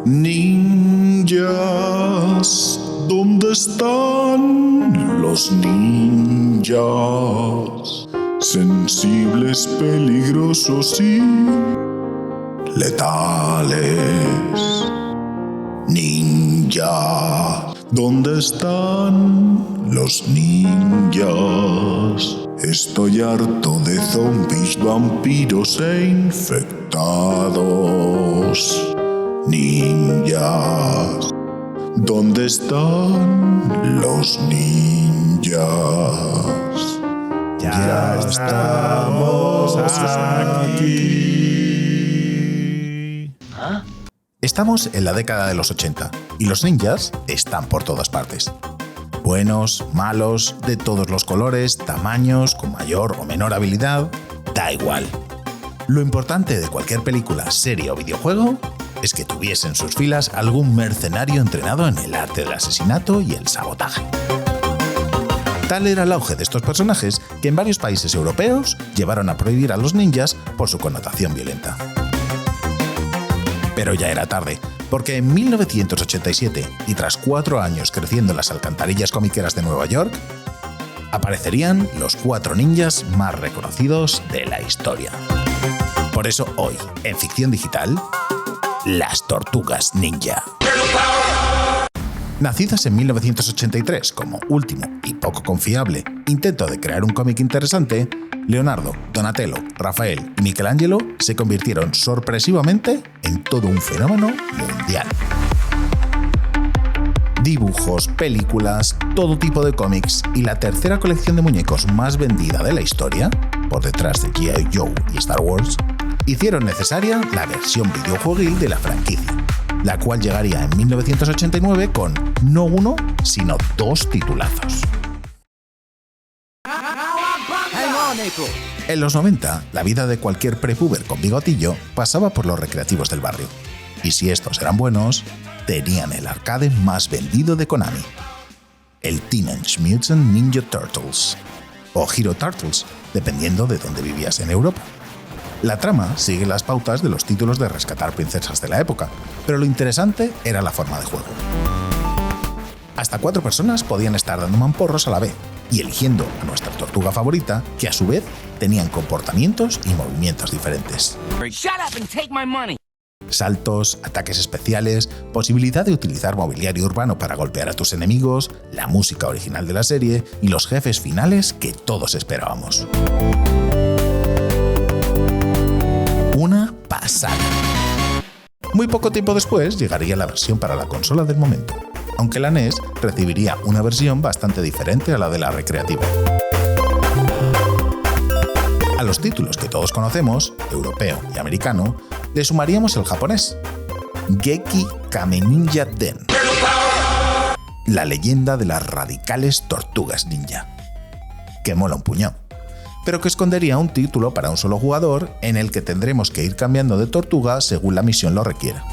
Ninjas, ¿dónde están los ninjas? Sensibles, peligrosos y letales. Ninja, ¿dónde están los ninjas? Estoy harto de zombies, vampiros e infectados. Ninjas, ¿dónde están los ninjas? Ya estamos aquí. Estamos en la década de los 80 y los ninjas están por todas partes. Buenos, malos, de todos los colores, tamaños, con mayor o menor habilidad, da igual. Lo importante de cualquier película, serie o videojuego es que tuviese en sus filas algún mercenario entrenado en el arte del asesinato y el sabotaje. Tal era el auge de estos personajes que en varios países europeos llevaron a prohibir a los ninjas por su connotación violenta. Pero ya era tarde, porque en 1987, y tras 4 años creciendo en las alcantarillas comiqueras de Nueva York, aparecerían los 4 ninjas más reconocidos de la historia. Por eso hoy, en Ficción Digital, las Tortugas Ninja. Nacidas en 1983 como último y poco confiable intento de crear un cómic interesante, Leonardo, Donatello, Rafael y Michelangelo se convirtieron sorpresivamente en todo un fenómeno mundial. Dibujos, películas, todo tipo de cómics y la tercera colección de muñecos más vendida de la historia, por detrás de G.I. Joe y Star Wars, hicieron necesaria la versión videojueguil de la franquicia, la cual llegaría en 1989 con no uno, sino 2 titulazos. En los 90, la vida de cualquier prepuber con bigotillo pasaba por los recreativos del barrio, y si estos eran buenos, tenían el arcade más vendido de Konami, el Teenage Mutant Ninja Turtles, o Hero Turtles, dependiendo de dónde vivías en Europa. La trama sigue las pautas de los títulos de rescatar princesas de la época, pero lo interesante era la forma de juego. Hasta 4 personas podían estar dando mamporros a la vez y eligiendo a nuestra tortuga favorita, que a su vez tenían comportamientos y movimientos diferentes. Saltos, ataques especiales, posibilidad de utilizar mobiliario urbano para golpear a tus enemigos, la música original de la serie y los jefes finales que todos esperábamos. Una pasada. Muy poco tiempo después llegaría la versión para la consola del momento, aunque la NES recibiría una versión bastante diferente a la de la recreativa. A los títulos que todos conocemos, europeo y americano, le sumaríamos el japonés, Geki Kame Ninja Den, la leyenda de las radicales tortugas ninja, que mola un puñado, pero que escondería un título para un solo jugador en el que tendremos que ir cambiando de tortuga según la misión lo requiera.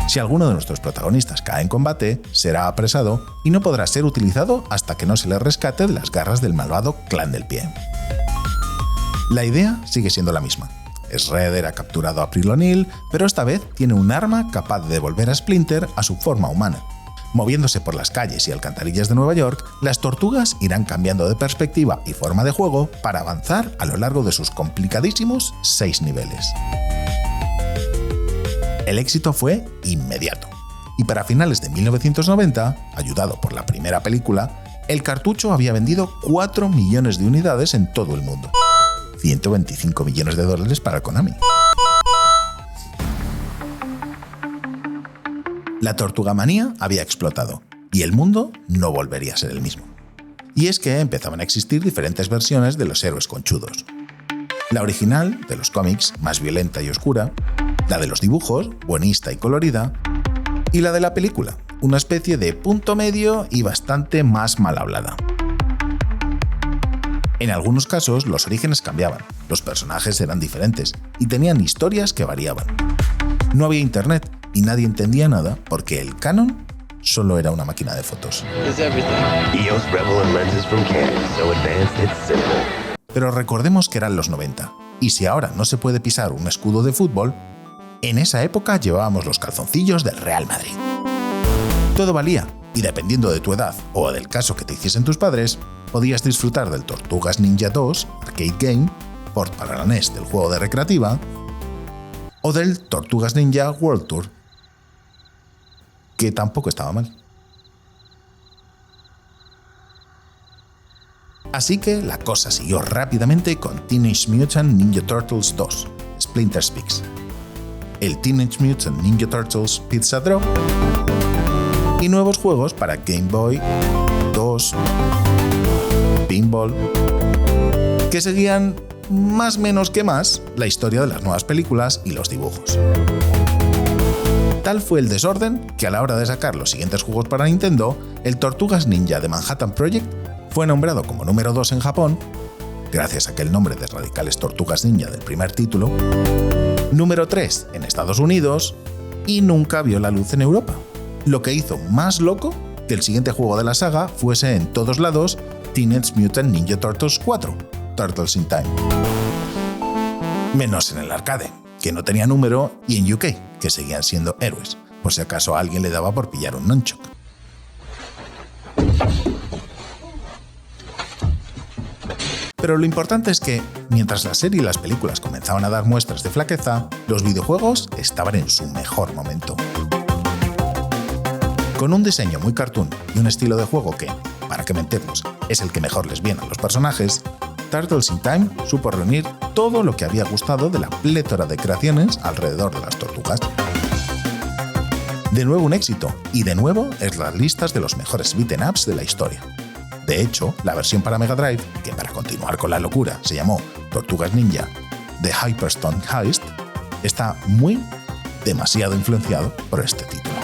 Si alguno de nuestros protagonistas cae en combate, será apresado y no podrá ser utilizado hasta que no se le rescate de las garras del malvado Clan del Pie. La idea sigue siendo la misma. Shredder ha capturado a April O'Neil, pero esta vez tiene un arma capaz de devolver a Splinter a su forma humana. Moviéndose por las calles y alcantarillas de Nueva York, las tortugas irán cambiando de perspectiva y forma de juego para avanzar a lo largo de sus complicadísimos 6 niveles. El éxito fue inmediato, y para finales de 1990, ayudado por la primera película, el cartucho había vendido 4 millones de unidades en todo el mundo. $125 millones para Konami. La tortugamanía había explotado, y el mundo no volvería a ser el mismo. Y es que empezaban a existir diferentes versiones de los héroes conchudos. La original, de los cómics, más violenta y oscura, la de los dibujos, buenista y colorida, y la de la película, una especie de punto medio y bastante más mal hablada. En algunos casos, los orígenes cambiaban, los personajes eran diferentes y tenían historias que variaban. No había internet y nadie entendía nada porque el canon solo era una máquina de fotos. Pero recordemos que eran los 90, y si ahora no se puede pisar un escudo de fútbol, En esa época llevábamos los calzoncillos del Real Madrid. Todo valía, y dependiendo de tu edad o del caso que te hiciesen tus padres, podías disfrutar del Tortugas Ninja 2 Arcade Game, port para la NES del juego de recreativa, o del Tortugas Ninja World Tour, que tampoco estaba mal. Así que la cosa siguió rápidamente con Teenage Mutant Ninja Turtles 2, Splinter Speaks, el Teenage Mutant Ninja Turtles Pizza Drop y nuevos juegos para Game Boy, 2, Pinball, que seguían más menos que más la historia de las nuevas películas y los dibujos. Tal fue el desorden que a la hora de sacar los siguientes juegos para Nintendo, el Tortugas Ninja de Manhattan Project fue nombrado como número 2 en Japón, gracias a que el nombre de radicales Tortugas Ninja del primer título, número 3 en Estados Unidos y nunca vio la luz en Europa, lo que hizo más loco que el siguiente juego de la saga fuese en todos lados Teenage Mutant Ninja Turtles 4, Turtles in Time. Menos en el arcade, que no tenía número, y en UK, que seguían siendo héroes, por si acaso a alguien le daba por pillar un nunchuck. Pero lo importante es que, mientras la serie y las películas comenzaban a dar muestras de flaqueza, los videojuegos estaban en su mejor momento. Con un diseño muy cartoon y un estilo de juego que, para qué mentirnos, es el que mejor les viene a los personajes, Turtles in Time supo reunir todo lo que había gustado de la plétora de creaciones alrededor de las tortugas. De nuevo un éxito, y de nuevo en las listas de los mejores beat'em ups de la historia. De hecho, la versión para Mega Drive, que para continuar con la locura se llamó Tortugas Ninja The Hyperstone Heist, está demasiado influenciado por este título.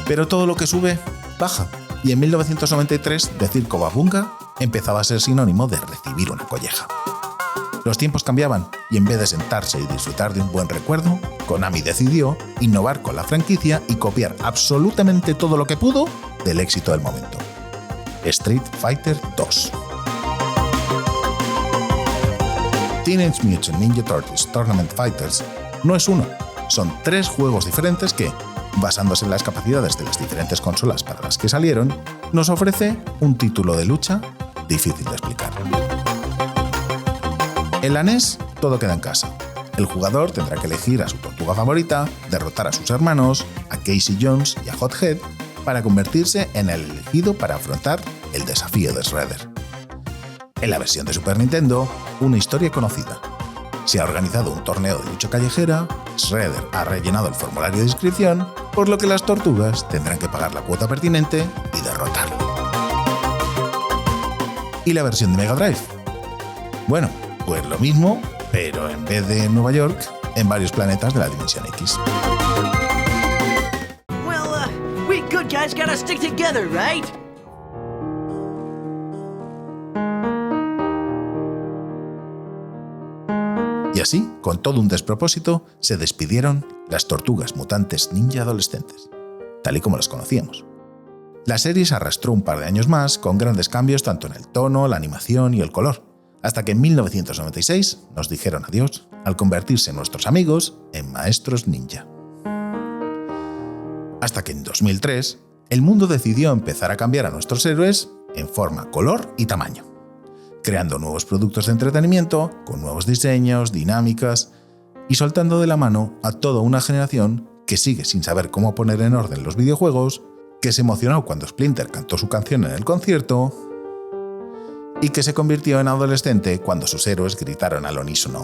Pero todo lo que sube, baja, y en 1993 decir Cowabunga empezaba a ser sinónimo de recibir una colleja. Los tiempos cambiaban, y en vez de sentarse y disfrutar de un buen recuerdo, Konami decidió innovar con la franquicia y copiar absolutamente todo lo que pudo del éxito del momento. Street Fighter 2. Teenage Mutant Ninja Turtles Tournament Fighters no es uno, son 3 juegos diferentes que, basándose en las capacidades de las diferentes consolas para las que salieron, nos ofrece un título de lucha difícil de explicar. En la NES, todo queda en casa. El jugador tendrá que elegir a su tortuga favorita, derrotar a sus hermanos, a Casey Jones y a Hothead, para convertirse en el elegido para afrontar el desafío de Shredder. En la versión de Super Nintendo, una historia conocida. Se ha organizado un torneo de lucha callejera, Shredder ha rellenado el formulario de inscripción, por lo que las tortugas tendrán que pagar la cuota pertinente y derrotarlo. ¿Y la versión de Mega Drive? Bueno, pues lo mismo, pero en vez de en Nueva York, en varios planetas de la Dimensión X. We good guys gotta stick together, right? Y así, con todo un despropósito, se despidieron las tortugas mutantes ninja adolescentes, tal y como las conocíamos. La serie se arrastró un par de años más, con grandes cambios tanto en el tono, la animación y el color, hasta que en 1996 nos dijeron adiós al convertirse nuestros amigos en maestros ninja. Hasta que en 2003, el mundo decidió empezar a cambiar a nuestros héroes en forma, color y tamaño, creando nuevos productos de entretenimiento, con nuevos diseños, dinámicas, y soltando de la mano a toda una generación que sigue sin saber cómo poner en orden los videojuegos, que se emocionó cuando Splinter cantó su canción en el concierto, y que se convirtió en adolescente cuando sus héroes gritaron al unísono.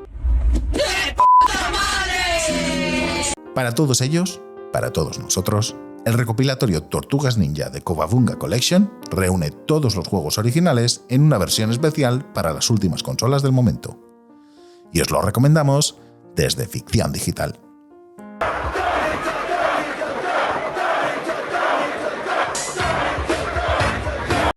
Para todos ellos, para todos nosotros, el recopilatorio Tortugas Ninja de Cowabunga Collection reúne todos los juegos originales en una versión especial para las últimas consolas del momento. Y os lo recomendamos desde Ficción Digital.